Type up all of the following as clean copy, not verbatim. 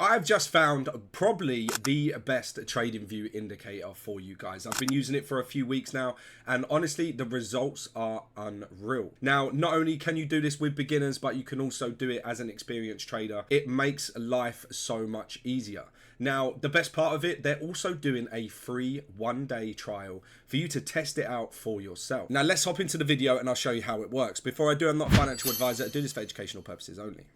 I've just found probably the best TradingView indicator for you guys. I've been using it for a few weeks now, and honestly, the results are unreal. Now, not only can you do this with beginners, but you can also do it as an experienced trader. It makes life so much easier. Now, the best part of it, they're also doing a free one-day trial for you to test it out for yourself. Now, let's hop into the video and I'll show you how it works. Before I do, I'm not a financial advisor. I do this for educational purposes only.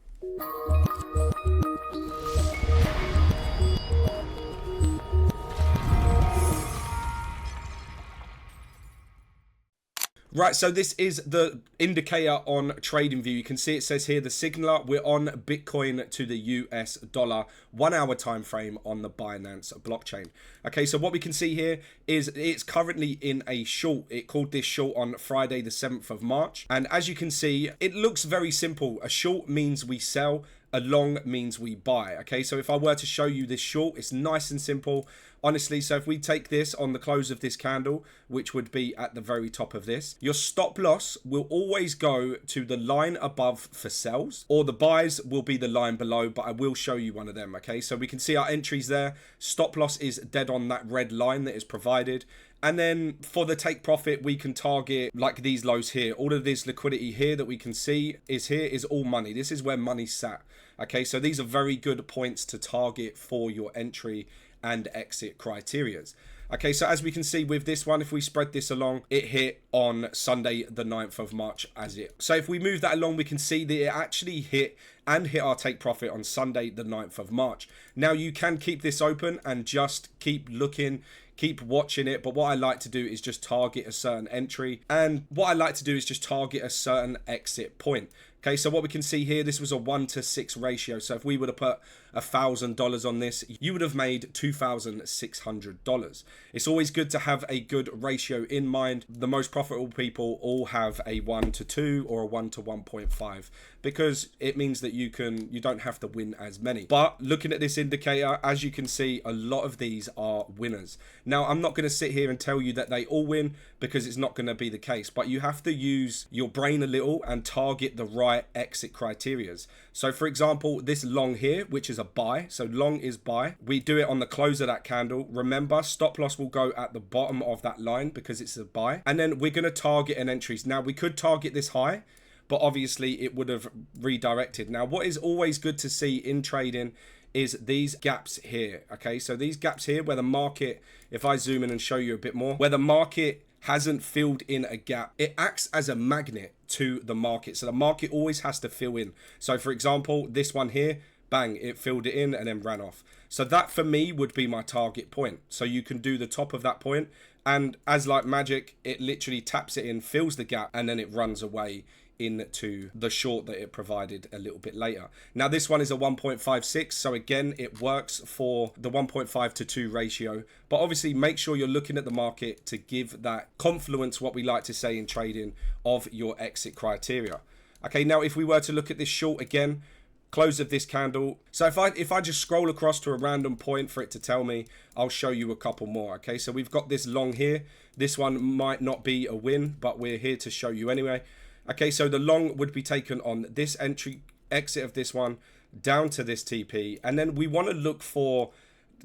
Right, so this is the indicator on TradingView. You can see it says here the signaler. We're on Bitcoin to the US dollar 1 hour time frame on the Binance blockchain. Okay, so what we can see here is it's currently in a short. It called this short on Friday the 7th of March. And as you can see, it looks very simple. A short means we sell. A long means we buy. Okay, so if I were to show you this short, it's nice and simple. Honestly, so if we take this on the close of this candle, which would be at the very top of this, your stop loss will always go to the line above for sells, or the buys will be the line below, but I will show you one of them. Okay, so we can see our entries there. Stop loss is dead on that red line that is provided. And then for the take profit, we can target like these lows here. All of this liquidity here that we can see is all money. This is where money's sat. Okay, so these are very good points to target for your entry and exit criterias. Okay, so as we can see with this one, if we spread this along, it hit on Sunday the 9th of March as it. So if we move that along, we can see that it actually hit our take profit on Sunday the 9th of March. Now you can keep this open and just keep looking, keep watching it, but what I like to do is just target a certain entry, and what I like to do is just target a certain exit point. Okay, so what we can see here, this was a 1-to-6 ratio. So if we were to put $1,000 on this, you would have made $2,600. It's always good to have a good ratio in mind. The most profitable people all have a 1-to-2 or a 1-to-1.5 because it means that you don't have to win as many. But looking at this indicator, as you can see, a lot of these are winners. Now, I'm not going to sit here and tell you that they all win because it's not going to be the case, but you have to use your brain a little and target the right exit criterias. So for example, this long here, which is a buy, so long is buy, we do it on the close of that candle. Remember, stop loss will go at the bottom of that line because it's a buy, and then we're going to target an entries. Now we could target this high, but obviously it would have redirected. Now what is always good to see in trading is these gaps here. Okay, so these gaps here where the market, if I zoom in and show you a bit more, where the market hasn't filled in a gap, it acts as a magnet to the market. So the market always has to fill in. So for example, this one here, bang, it filled it in and then ran off. So that for me would be my target point. So you can do the top of that point, and as like magic, it literally taps it in, fills the gap, and then it runs away into the short that it provided a little bit later. Now this one is a 1.56, so again it works for the 1.5-to-2 ratio, but obviously make sure you're looking at the market to give that confluence, what we like to say in trading, of your exit criteria. Okay, now if we were to look at this short again, close of this candle, so if I just scroll across to a random point for it to tell me, I'll show you a couple more. Okay, so we've got this long here. This one might not be a win, but we're here to show you anyway. Okay, so the long would be taken on this entry, exit of this one, down to this TP. And then we want to look for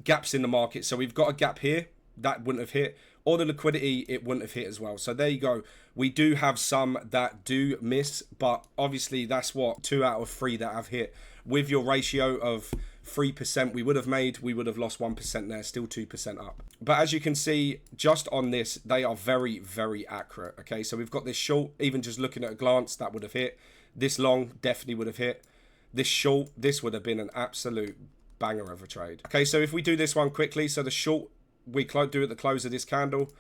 gaps in the market. So we've got a gap here, that wouldn't have hit. Or the liquidity, it wouldn't have hit as well. So there you go. We do have some that do miss, but obviously that's what 2 out of 3 that have hit. With your ratio of 3% we would have made, we would have lost 1% there, still 2% up. But as you can see, just on this, they are very, very accurate. Okay, so we've got this short, even just looking at a glance, that would have hit. This long definitely would have hit. This short, this would have been an absolute banger of a trade. Okay, so if we do this one quickly, so the short, we do at the close of this candle,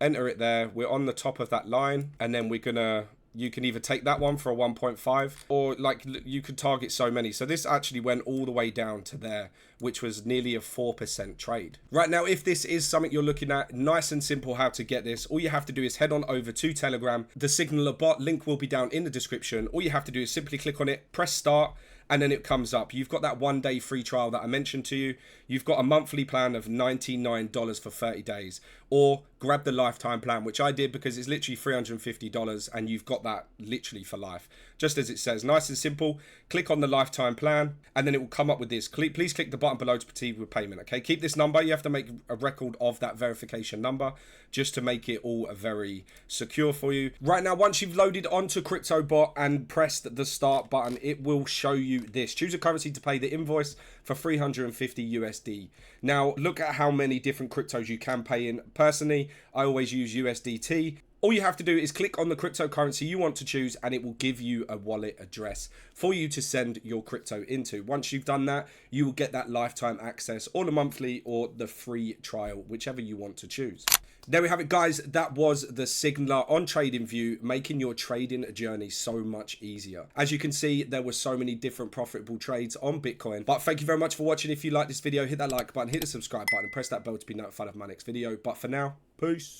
enter it there, we're on the top of that line, and then we're gonna, you can either take that one for a 1.5, or like you could target so many. So this actually went all the way down to there, which was nearly a 4% trade. Right now, if this is something you're looking at, nice and simple how to get this. All you have to do is head on over to Telegram. The signaler bot link will be down in the description. All you have to do is simply click on it, press start, and then it comes up. You've got that 1-day free trial that I mentioned to you. You've got a monthly plan of $99 for 30 days, or grab the lifetime plan, which I did because it's literally $350 and you've got that literally for life. Just as it says, nice and simple. Click on the lifetime plan and then it will come up with this. Please click the button below to proceed with payment. Okay, keep this number. You have to make a record of that verification number just to make it all very secure for you. Right now, once you've loaded onto CryptoBot and pressed the start button, it will show you this. Choose a currency to pay the invoice for 350 USD. Now, look at how many different cryptos you can pay in. Personally, I always use USDT. All you have to do is click on the cryptocurrency you want to choose and it will give you a wallet address for you to send your crypto into. Once you've done that, you will get that lifetime access or the monthly or the free trial, whichever you want to choose. There we have it, guys. That was the signaler on TradingView, making your trading journey so much easier. As you can see, there were so many different profitable trades on Bitcoin. But thank you very much for watching. If you like this video, hit that like button, hit the subscribe button, and press that bell to be notified of my next video. But for now, peace.